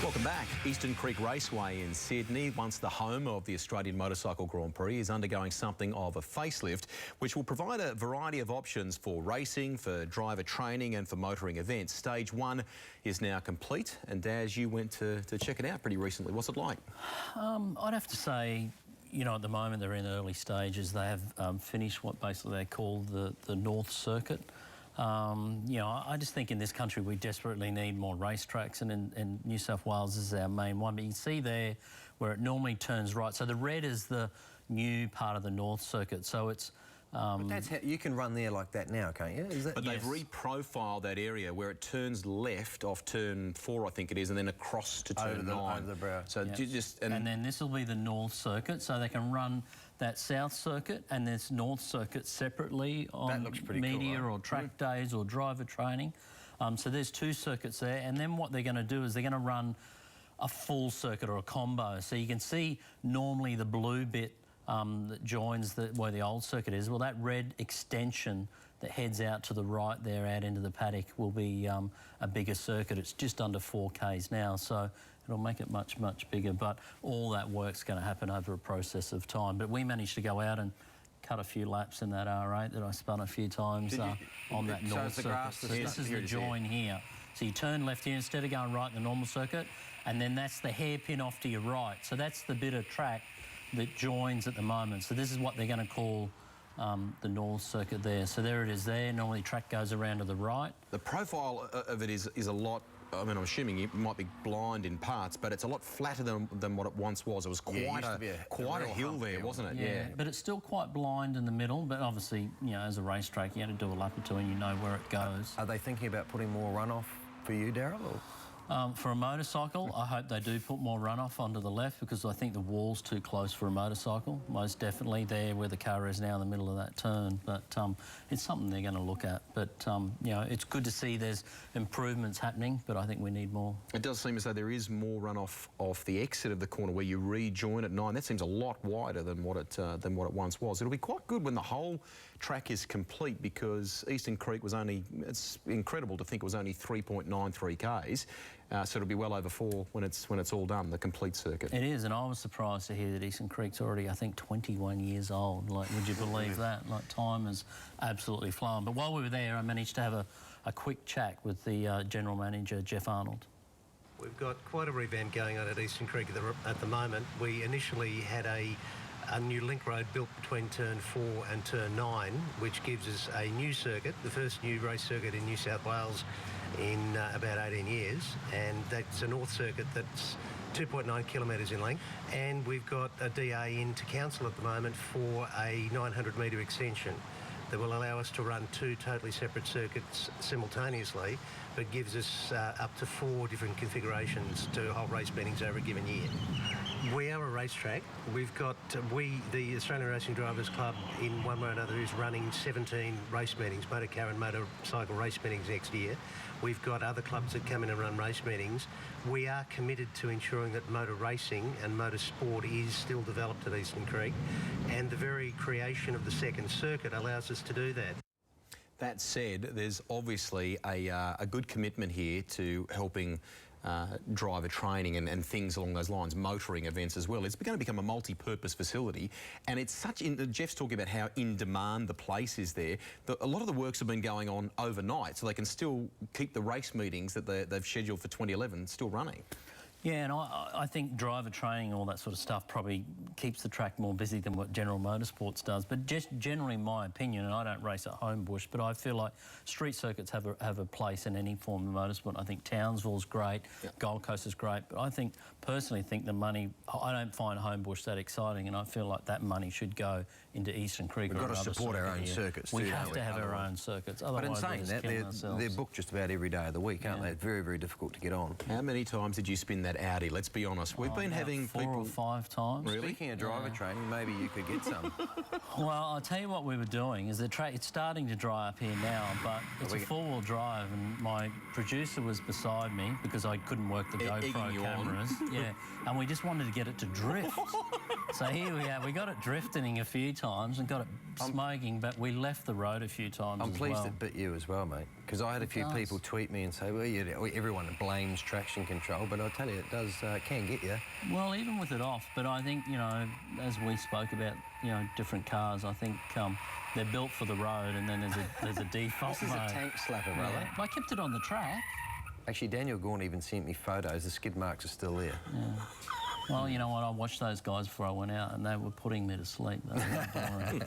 Welcome back. Eastern Creek Raceway in Sydney, once the home of the Australian Motorcycle Grand Prix, is undergoing something of a facelift, which will provide a variety of options for racing, for driver training and for motoring events. Stage 1 is now complete, and Daz, you went to check it out pretty recently. What's it like? I'd have to say, you know, at the moment they're in early stages. They have finished what basically they call the North Circuit. You know, I just think in this country we desperately need more racetracks, and New South Wales is our main one. But you can see there where it normally turns right. So the red is the new part of the North Circuit. So it's... but that's how, you can run there like that now, can't you? Is that, but they've reprofiled that area where it turns left off turn 4, I think it is, and then across to turn 9. Over the brow. So you just... And then this will be the North Circuit, so they can run that South Circuit and this North Circuit separately on media cool, or track days or driver training. So there's 2 circuits there, and then what they're going to do is they're going to run a full circuit or a combo. So you can see normally the blue bit that joins where the old circuit is. Well, that red extension that heads out to the right there out into the paddock will be a bigger circuit. It's just under 4 Ks now, so it'll make it much, much bigger. But all that work's going to happen over a process of time. But we managed to go out and cut a few laps in that R8 that I spun a few times on that North Circuit. So this is the join here. So you turn left here instead of going right in the normal circuit, and then that's the hairpin off to your right. So that's the bit of track that joins at the moment. So this is what they're going to call the North Circuit there. So there it is there. Normally track goes around to the right. The profile of it is a lot... I mean, I'm assuming you might be blind in parts, but it's a lot flatter than what it once was. It was quite a hill there, wasn't it? Yeah, but it's still quite blind in the middle. But obviously, you know, as a racetrack, you have to do a lap or two and you know where it goes. Are they thinking about putting more runoff for you, Daryl? For a motorcycle, I hope they do put more runoff onto the left, because I think the wall's too close for a motorcycle, most definitely, there where the car is now in the middle of that turn. But it's something they're going to look at. But, you know, it's good to see there's improvements happening, but I think we need more. It does seem as though there is more runoff off the exit of the corner where you rejoin at 9. That seems a lot wider than what it once was. It'll be quite good when the whole track is complete, because Eastern Creek was only... It's incredible to think it was only 3.93 Ks. So it'll be well over 4 when it's all done, the complete circuit. It is, and I was surprised to hear that Eastern Creek's already, I think, 21 years old. Like, would you believe that? Like, time has absolutely flown. But while we were there, I managed to have a quick chat with the General Manager, Jeff Arnold. We've got quite a revamp going on at Eastern Creek at the moment. We initially had a new link road built between turn 4 and turn 9, which gives us a new circuit, the first new race circuit in New South Wales in about 18 years, and that's a North Circuit that's 2.9 kilometres in length, and we've got a DA into council at the moment for a 900-metre extension that will allow us to run 2 totally separate circuits simultaneously, but gives us up to 4 different configurations to hold race meetings over a given year. We are a racetrack. We've got, the Australian Racing Drivers Club, in one way or another, is running 17 race meetings, motor car and motorcycle race meetings next year. We've got other clubs that come in and run race meetings. We are committed to ensuring that motor racing and motorsport is still developed at Eastern Creek, and the very creation of the second circuit allows us to do that. That said, there's obviously a good commitment here to helping driver training and things along those lines, motoring events as well. It's going to become a multi-purpose facility, and it's such... Jeff's talking about how in demand the place is there. A lot of the works have been going on overnight, so they can still keep the race meetings that they've scheduled for 2011 still running. Yeah, and I think driver training, all that sort of stuff, probably keeps the track more busy than what General Motorsports does. But just generally, my opinion, and I don't race at Homebush, but I feel like street circuits have a place in any form of motorsport. I think Townsville's great, Gold Coast is great, but I personally think the money... I don't find Homebush that exciting, and I feel like that money should go into Eastern Creek. We've got to support our own circuits. We have to have our own circuits. But in saying that, they're booked just about every day of the week, aren't they? It's very, very difficult to get on. How many times did you spin that Audi? Let's be honest. We've been having 4 or 5 times. Really? Speaking of driver training, maybe you could get some. Well, I'll tell you what we were doing is it's starting to dry up here now, but it's a 4-wheel drive, and my producer was beside me because I couldn't work the GoPro cameras. Yeah, and we just wanted to get it to drift. So here we are. We got it drifting a few times and got it smoking, but we left the road a few times I'm as pleased well. it bit you as well, mate, because I had a few people tweet me and say, well, everyone blames traction control, but I tell you, it does can get you. Well, even with it off, but I think, you know, as we spoke about, you know, different cars, I think they're built for the road, and then there's a default This is mode. a tank slapper, brother. Yeah. I kept it on the track. Actually, Daniel Gorn even sent me photos. The skid marks are still there. Yeah. Well, you know what? I watched those guys before I went out, and they were putting me to sleep. They were boring.